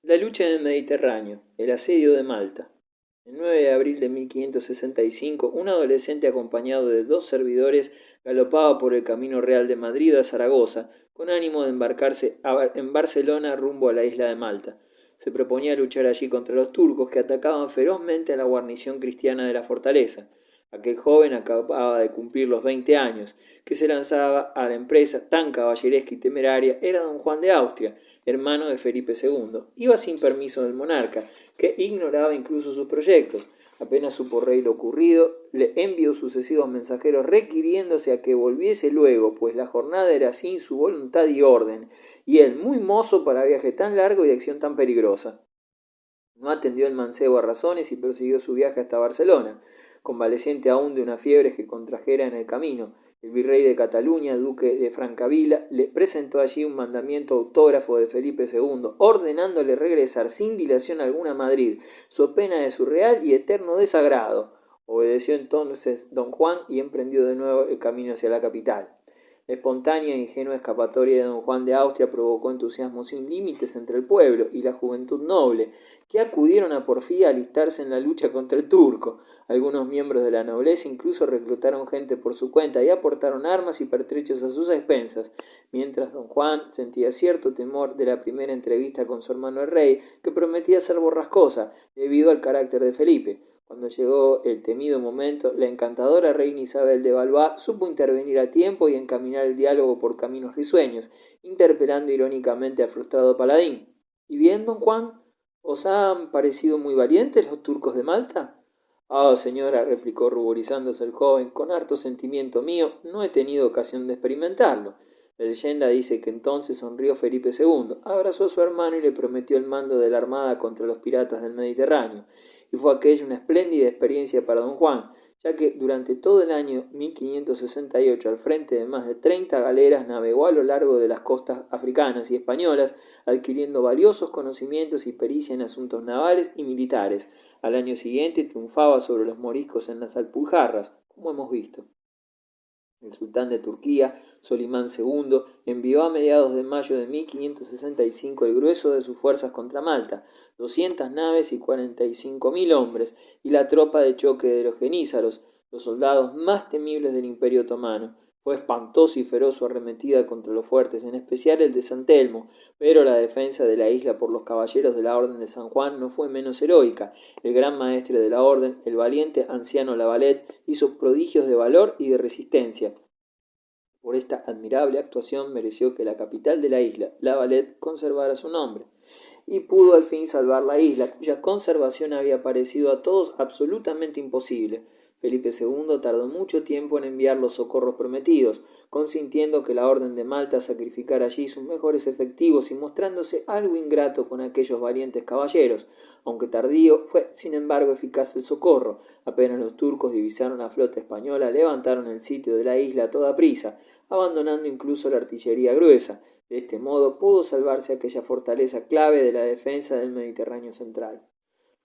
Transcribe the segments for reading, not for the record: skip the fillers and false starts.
La lucha en el Mediterráneo, el asedio de Malta. El 9 de abril de 1565, un adolescente acompañado de dos servidores galopaba por el camino real de Madrid a Zaragoza, con ánimo de embarcarse en Barcelona rumbo a la isla de Malta. Se proponía luchar allí contra los turcos que atacaban ferozmente a la guarnición cristiana de la fortaleza. Aquel joven acababa de cumplir los 20 años, que se lanzaba a la empresa tan caballeresca y temeraria era don Juan de Austria, hermano de Felipe II. Iba sin permiso del monarca, que ignoraba incluso sus proyectos. Apenas supo rey lo ocurrido, le envió sucesivos mensajeros requiriéndose a que volviese luego, pues la jornada era sin su voluntad y orden, y él muy mozo para viaje tan largo y de acción tan peligrosa. No atendió el mancebo a razones y prosiguió su viaje hasta Barcelona, convaleciente aún de una fiebre que contrajera en el camino. El virrey de Cataluña, duque de Francavila, le presentó allí un mandamiento autógrafo de Felipe II, ordenándole regresar sin dilación alguna a Madrid, so pena de su real y eterno desagrado. Obedeció entonces don Juan y emprendió de nuevo el camino hacia la capital. La espontánea e ingenua escapatoria de don Juan de Austria provocó entusiasmo sin límites entre el pueblo y la juventud noble, que acudieron a porfía a alistarse en la lucha contra el turco. Algunos miembros de la nobleza incluso reclutaron gente por su cuenta y aportaron armas y pertrechos a sus expensas, mientras don Juan sentía cierto temor de la primera entrevista con su hermano el rey, que prometía ser borrascosa, debido al carácter de Felipe. Cuando llegó el temido momento, la encantadora reina Isabel de Valois supo intervenir a tiempo y encaminar el diálogo por caminos risueños, interpelando irónicamente al frustrado paladín. ¿Y bien, don Juan? ¿Os han parecido muy valientes los turcos de Malta? Ah, señora, replicó ruborizándose el joven, con harto sentimiento mío, no he tenido ocasión de experimentarlo. La leyenda dice que entonces sonrió Felipe II, abrazó a su hermano y le prometió el mando de la armada contra los piratas del Mediterráneo. Y fue aquella una espléndida experiencia para don Juan, ya que durante todo el año 1568, al frente de más de 30 galeras, navegó a lo largo de las costas africanas y españolas, adquiriendo valiosos conocimientos y pericia en asuntos navales y militares. Al año siguiente triunfaba sobre los moriscos en las Alpujarras, como hemos visto. El sultán de Turquía, Solimán II, envió a mediados de mayo de 1565 el grueso de sus fuerzas contra Malta, 200 naves y 45.000 hombres, y la tropa de choque de los genízaros, los soldados más temibles del Imperio otomano. Fue espantosa y feroz su arremetida contra los fuertes, en especial el de San Telmo, pero la defensa de la isla por los caballeros de la Orden de San Juan no fue menos heroica. El gran maestre de la orden, el valiente anciano Lavalette, hizo prodigios de valor y de resistencia. Por esta admirable actuación mereció que la capital de la isla, Lavalette, conservara su nombre, y pudo al fin salvar la isla, cuya conservación había parecido a todos absolutamente imposible. Felipe II tardó mucho tiempo en enviar los socorros prometidos, consintiendo que la Orden de Malta sacrificara allí sus mejores efectivos y mostrándose algo ingrato con aquellos valientes caballeros. Aunque tardío, fue sin embargo eficaz el socorro. Apenas los turcos divisaron la flota española, levantaron el sitio de la isla a toda prisa, abandonando incluso la artillería gruesa. De este modo pudo salvarse aquella fortaleza clave de la defensa del Mediterráneo central.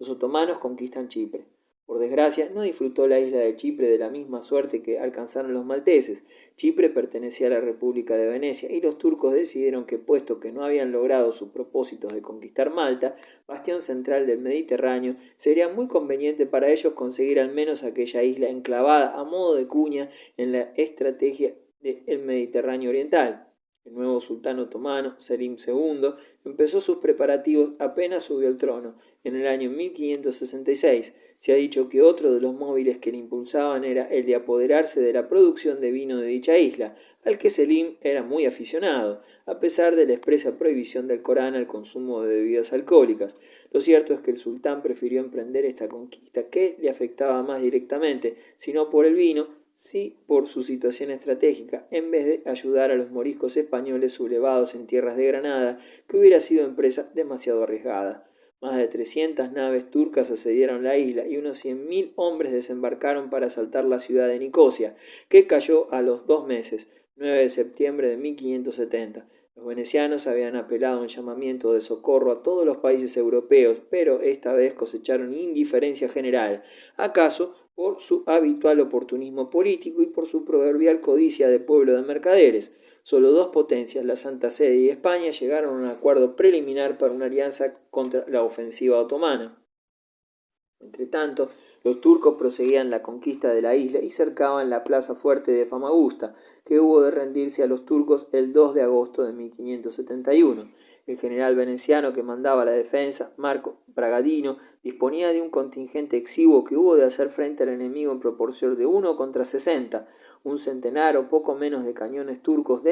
Los otomanos conquistan Chipre. Por desgracia, no disfrutó la isla de Chipre de la misma suerte que alcanzaron los malteses. Chipre pertenecía a la República de Venecia y los turcos decidieron que, puesto que no habían logrado sus propósitos de conquistar Malta, bastión central del Mediterráneo, sería muy conveniente para ellos conseguir al menos aquella isla enclavada a modo de cuña en la estrategia del Mediterráneo oriental. El nuevo sultán otomano, Selim II, empezó sus preparativos apenas subió al trono, en el año 1566. Se ha dicho que otro de los móviles que le impulsaban era el de apoderarse de la producción de vino de dicha isla, al que Selim era muy aficionado, a pesar de la expresa prohibición del Corán al consumo de bebidas alcohólicas. Lo cierto es que el sultán prefirió emprender esta conquista, que le afectaba más directamente, si no por el vino, sí por su situación estratégica, en vez de ayudar a los moriscos españoles sublevados en tierras de Granada, que hubiera sido empresa demasiado arriesgada. Más de 300 naves turcas asedieron la isla y unos 100.000 hombres desembarcaron para asaltar la ciudad de Nicosia, que cayó a los 2 meses, 9 de septiembre de 1570. Los venecianos habían apelado un llamamiento de socorro a todos los países europeos, pero esta vez cosecharon indiferencia general. ¿Acaso por su habitual oportunismo político y por su proverbial codicia de pueblo de mercaderes? Solo dos potencias, la Santa Sede y España, llegaron a un acuerdo preliminar para una alianza contra la ofensiva otomana. Entretanto, los turcos proseguían la conquista de la isla y cercaban la plaza fuerte de Famagusta, que hubo de rendirse a los turcos el 2 de agosto de 1571. El general veneciano que mandaba la defensa, Marco Bragadino, disponía de un contingente exiguo que hubo de hacer frente al enemigo en proporción de 1 contra 60. Un centenar o poco menos de cañones turcos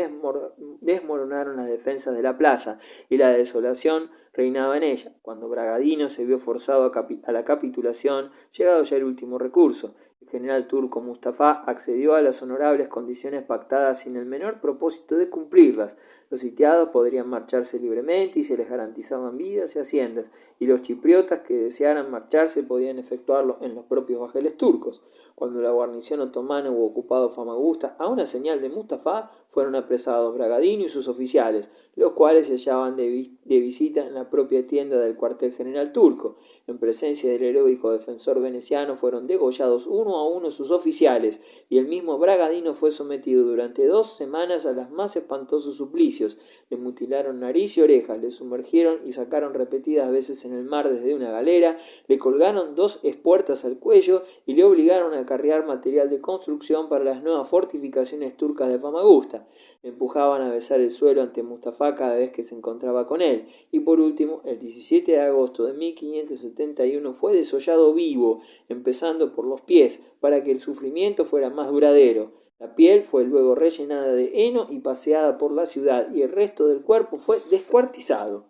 desmoronaron las defensas de la plaza y la desolación reinaba en ella, cuando Bragadino se vio forzado a la capitulación, llegado ya el último recurso. El general turco Mustafa accedió a las honorables condiciones pactadas sin el menor propósito de cumplirlas. Los sitiados podrían marcharse libremente y se les garantizaban vidas y haciendas, y los chipriotas que desearan marcharse podían efectuarlo en los propios bajeles turcos. Cuando la guarnición otomana hubo ocupado Famagusta, a una señal de Mustafa fueron apresados Bragadino y sus oficiales, los cuales se hallaban de visita en la propia tienda del cuartel general turco. En presencia del heroico defensor veneciano fueron degollados uno a uno sus oficiales, y el mismo Bragadino fue sometido durante 2 semanas a los más espantosos suplicios. Le mutilaron nariz y orejas, le sumergieron y sacaron repetidas veces en el mar desde una galera, le colgaron 2 espuertas al cuello y le obligaron a cargar material de construcción para las nuevas fortificaciones turcas de Famagusta. Le empujaban a besar el suelo ante Mustafa cada vez que se encontraba con él, y por último, el 17 de agosto de 1571 fue desollado vivo, empezando por los pies, para que el sufrimiento fuera más duradero. La piel fue luego rellenada de heno y paseada por la ciudad, y el resto del cuerpo fue descuartizado.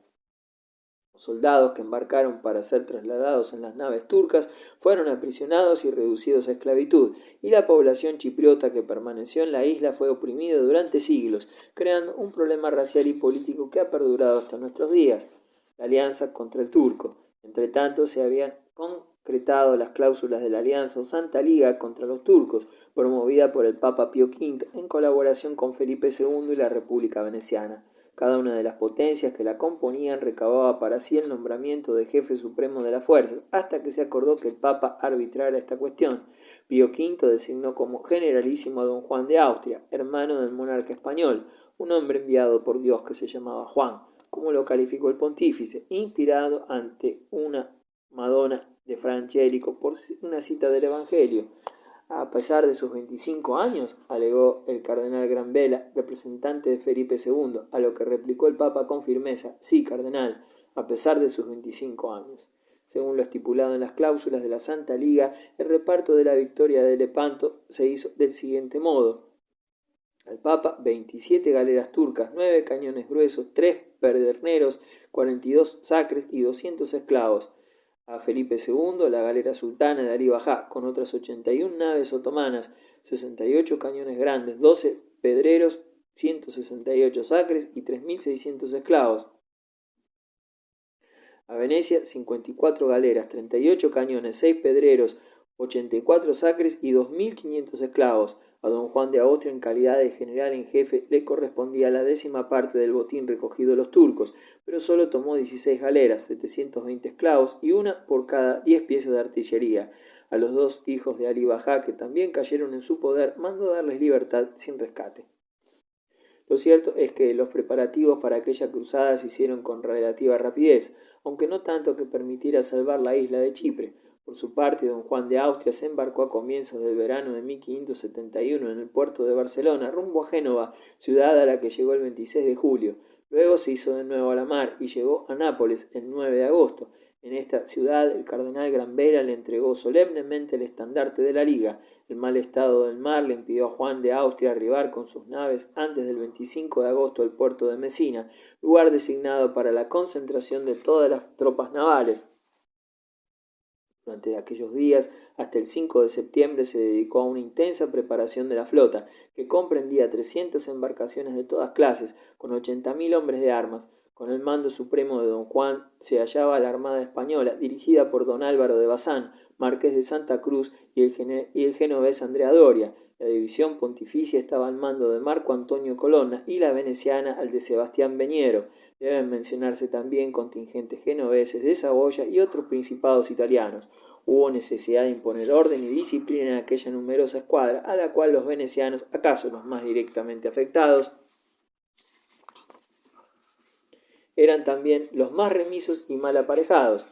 Los soldados que embarcaron para ser trasladados en las naves turcas fueron aprisionados y reducidos a esclavitud, y la población chipriota que permaneció en la isla fue oprimida durante siglos, creando un problema racial y político que ha perdurado hasta nuestros días. La alianza contra el turco. Entretanto, se habían concretado las cláusulas de la alianza o Santa Liga contra los turcos, promovida por el Papa Pío V en colaboración con Felipe II y la República Veneciana. Cada una de las potencias que la componían recababa para sí el nombramiento de jefe supremo de la fuerza, hasta que se acordó que el Papa arbitrara esta cuestión. Pío V designó como generalísimo a don Juan de Austria, hermano del monarca español, un hombre enviado por Dios que se llamaba Juan, como lo calificó el pontífice, inspirado ante una Madonna de Fra Angelico por una cita del Evangelio. A pesar de sus 25 años, alegó el cardenal Granvela, representante de Felipe II, a lo que replicó el Papa con firmeza: sí, cardenal, a pesar de sus 25 años. Según lo estipulado en las cláusulas de la Santa Liga, el reparto de la victoria de Lepanto se hizo del siguiente modo: al Papa 27 galeras turcas, 9 cañones gruesos, 3 pederneros, 42 sacres y 200 esclavos. A Felipe II la galera sultana de Ali Bajá, con otras 81 naves otomanas, 68 cañones grandes, 12 pedreros, 168 sacres y 3.600 esclavos. A Venecia 54 galeras, 38 cañones, 6 pedreros, 84 sacres y 2.500 esclavos. A don Juan de Austria, en calidad de general en jefe, le correspondía la 10ª parte del botín recogido de los turcos, pero solo tomó 16 galeras, 720 esclavos y una por cada 10 piezas de artillería. A los 2 hijos de Ali Bajá, que también cayeron en su poder, mandó darles libertad sin rescate. Lo cierto es que los preparativos para aquella cruzada se hicieron con relativa rapidez, aunque no tanto que permitiera salvar la isla de Chipre. Por su parte, don Juan de Austria se embarcó a comienzos del verano de 1571 en el puerto de Barcelona, rumbo a Génova, ciudad a la que llegó el 26 de julio. Luego se hizo de nuevo a la mar y llegó a Nápoles el 9 de agosto. En esta ciudad el cardenal Granvela le entregó solemnemente el estandarte de la Liga. El mal estado del mar le impidió a Juan de Austria arribar con sus naves antes del 25 de agosto al puerto de Mesina, lugar designado para la concentración de todas las tropas navales. Durante aquellos días, hasta el 5 de septiembre, se dedicó a una intensa preparación de la flota, que comprendía 300 embarcaciones de todas clases, con 80.000 hombres de armas. Con el mando supremo de don Juan se hallaba la Armada Española, dirigida por don Álvaro de Bazán, marqués de Santa Cruz, y el genovés Andrea Doria. La división pontificia estaba al mando de Marco Antonio Colonna y la veneciana al de Sebastián Beñero. Deben mencionarse también contingentes genoveses de Saboya y otros principados italianos. Hubo necesidad de imponer orden y disciplina en aquella numerosa escuadra, a la cual los venecianos, acaso los más directamente afectados, eran también los más remisos y mal aparejados.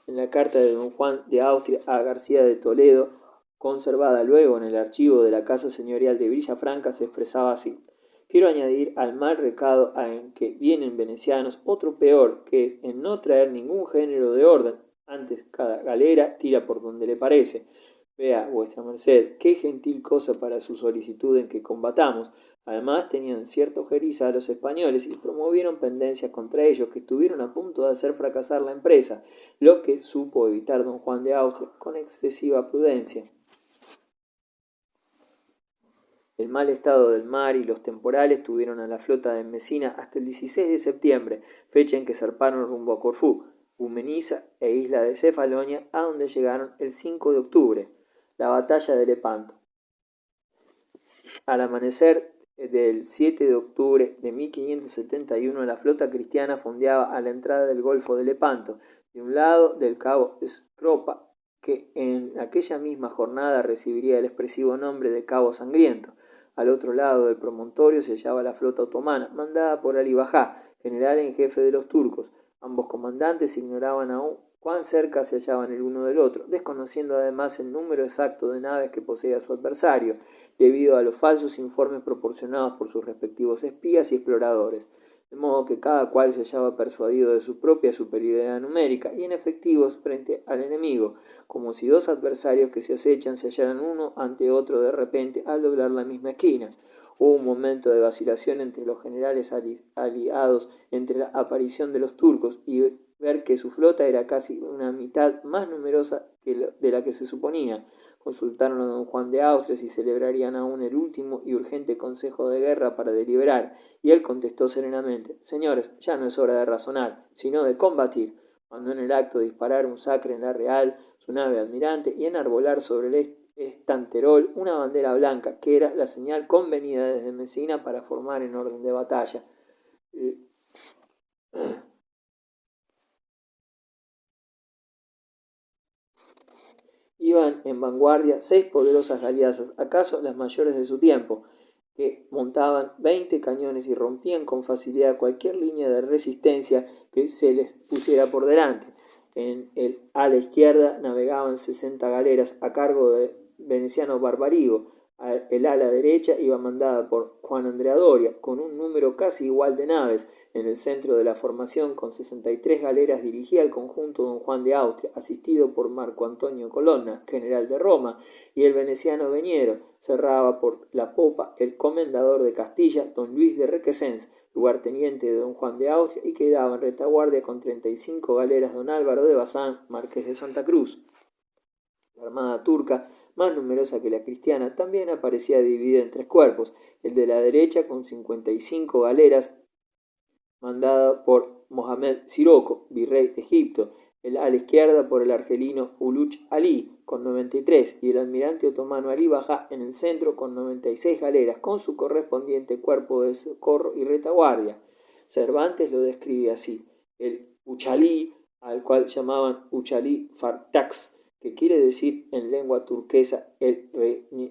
En la carta de don Juan de Austria a García de Toledo, conservada luego en el archivo de la Casa Señorial de Villafranca, se expresaba así: quiero añadir al mal recado en que vienen venecianos otro peor, que es en no traer ningún género de orden, antes cada galera tira por donde le parece. Vea vuestra merced qué gentil cosa para su solicitud en que combatamos. Además tenían cierta ojeriza a los españoles y promovieron pendencias contra ellos que estuvieron a punto de hacer fracasar la empresa, lo que supo evitar don Juan de Austria con excesiva prudencia. El mal estado del mar y los temporales tuvieron a la flota de Mesina hasta el 16 de septiembre, fecha en que zarparon rumbo a Corfú, Humeniza e isla de Cefalonia, a donde llegaron el 5 de octubre. La batalla de Lepanto. Al amanecer del 7 de octubre de 1571, la flota cristiana fondeaba a la entrada del Golfo de Lepanto, de un lado del cabo Scropa, que en aquella misma jornada recibiría el expresivo nombre de Cabo Sangriento. Al otro lado del promontorio se hallaba la flota otomana, mandada por Ali Bajá, general en jefe de los turcos. Ambos comandantes ignoraban aún cuán cerca se hallaban el uno del otro, desconociendo además el número exacto de naves que poseía su adversario, debido a los falsos informes proporcionados por sus respectivos espías y exploradores, de modo que cada cual se hallaba persuadido de su propia superioridad numérica y en efectivos frente al enemigo, como si dos adversarios que se acechan se hallaran uno ante otro de repente al doblar la misma esquina. Hubo un momento de vacilación entre los generales aliados entre la aparición de los turcos y ver que su flota era casi una mitad más numerosa de la que se suponía. Consultaron a don Juan de Austria si celebrarían aún el último y urgente consejo de guerra para deliberar, y él contestó serenamente: señores, ya no es hora de razonar, sino de combatir. Mandó en el acto disparar un sacre en la Real, su nave almirante, y enarbolar sobre el estanterol una bandera blanca, que era la señal convenida desde Mesina para formar en orden de batalla. Iban en vanguardia 6 poderosas galeazas, acaso las mayores de su tiempo, que montaban 20 cañones y rompían con facilidad cualquier línea de resistencia que se les pusiera por delante. En el ala izquierda navegaban 60 galeras a cargo de Veneciano Barbarigo. El ala derecha iba mandada por Juan Andrea Doria, con un número casi igual de naves. En el centro de la formación, con 63 galeras, dirigía el conjunto don Juan de Austria, asistido por Marco Antonio Colonna, general de Roma, y el veneciano Veniero. Cerraba por la popa el comendador de Castilla, don Luis de Requesens, lugarteniente de don Juan de Austria, y quedaba en retaguardia con 35 galeras don Álvaro de Bazán, marqués de Santa Cruz. La armada turca, más numerosa que la cristiana, también aparecía dividida en 3 cuerpos: el de la derecha con 55 galeras, mandada por Mohamed Siroco, virrey de Egipto; el ala izquierda por el argelino Uluch Ali, con 93, y el almirante otomano Ali Bajá en el centro con 96 galeras, con su correspondiente cuerpo de socorro y retaguardia. Cervantes lo describe así: el Uchalí, al cual llamaban Uchalí Fartax, que quiere decir en lengua turquesa el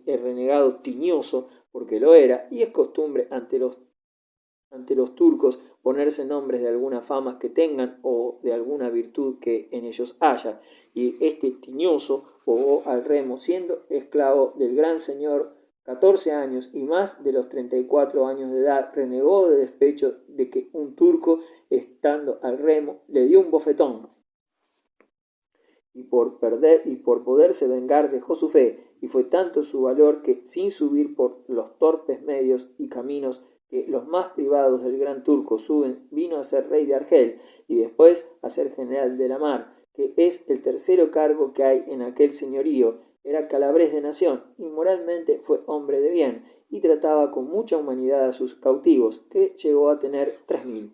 renegado tiñoso, porque lo era, y es costumbre ante los turcos ponerse nombres de alguna fama que tengan o de alguna virtud que en ellos haya, y este tiñoso bogó al remo, siendo esclavo del gran señor 14 años, y más de los 34 años de edad renegó de despecho de que un turco, estando al remo, le dio un bofetón, y por poderse vengar dejó su fe, y fue tanto su valor que, sin subir por los torpes medios y caminos que los más privados del gran turco suben, vino a ser rey de Argel, y después a ser general de la mar, que es el tercero cargo que hay en aquel señorío. Era calabrés de nación, y moralmente fue hombre de bien, y trataba con mucha humanidad a sus cautivos, que llegó a tener 3000.